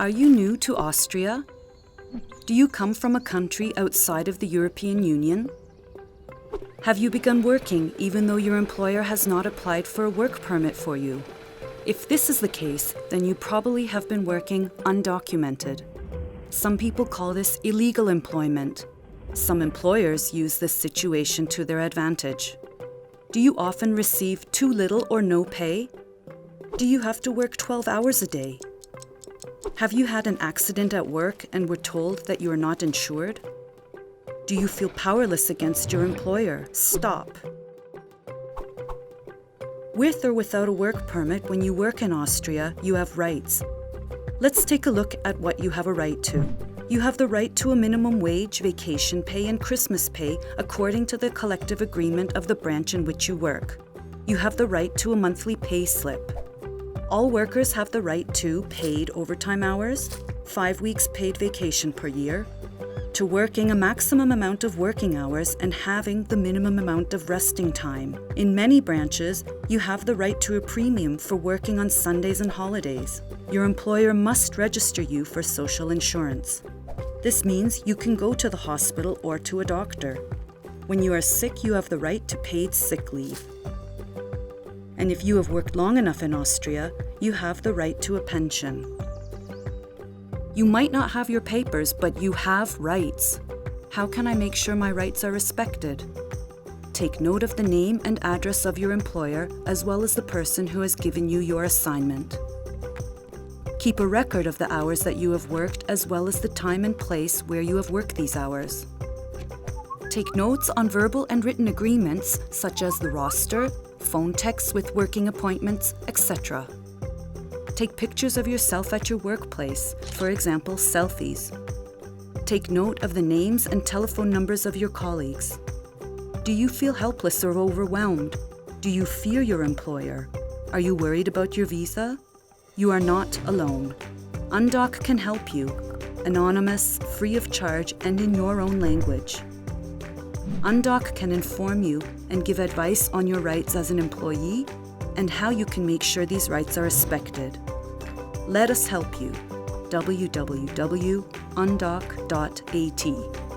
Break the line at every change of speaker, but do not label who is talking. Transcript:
Are you new to Austria? Do you come from a country outside of the European Union? Have you begun working even though your employer has not applied for a work permit for you? If this is the case, then you probably have been working undocumented. Some people call this illegal employment. Some employers use this situation to their advantage. Do you often receive too little or no pay? Do you have to work 12 hours a day? Have you had an accident at work and were told that you are not insured? Do you feel powerless against your employer? Stop. With or without a work permit, when you work in Austria, you have rights. Let's take a look at what you have a right to. You have the right to a minimum wage, vacation pay, and Christmas pay according to the collective agreement of the branch in which you work. You have the right to a monthly pay slip. All workers have the right to paid overtime hours, 5 weeks paid vacation per year, to working a maximum amount of working hours and having the minimum amount of resting time. In many branches, you have the right to a premium for working on Sundays and holidays. Your employer must register you for social insurance. This means you can go to the hospital or to a doctor. When you are sick, you have the right to paid sick leave. And if you have worked long enough in Austria, you have the right to a pension. You might not have your papers, but you have rights. How can I make sure my rights are respected? Take note of the name and address of your employer, as well as the person who has given you your assignment. Keep a record of the hours that you have worked, as well as the time and place where you have worked these hours. Take notes on verbal and written agreements, such as the roster, phone texts with working appointments, etc. Take pictures of yourself at your workplace, for example, selfies. Take note of the names and telephone numbers of your colleagues. Do you feel helpless or overwhelmed? Do you fear your employer? Are you worried about your visa? You are not alone. UNDOK can help you, anonymous, free of charge, and in your own language. UNDOK can inform you and give advice on your rights as an employee and how you can make sure these rights are respected. Let us help you. www.undok.at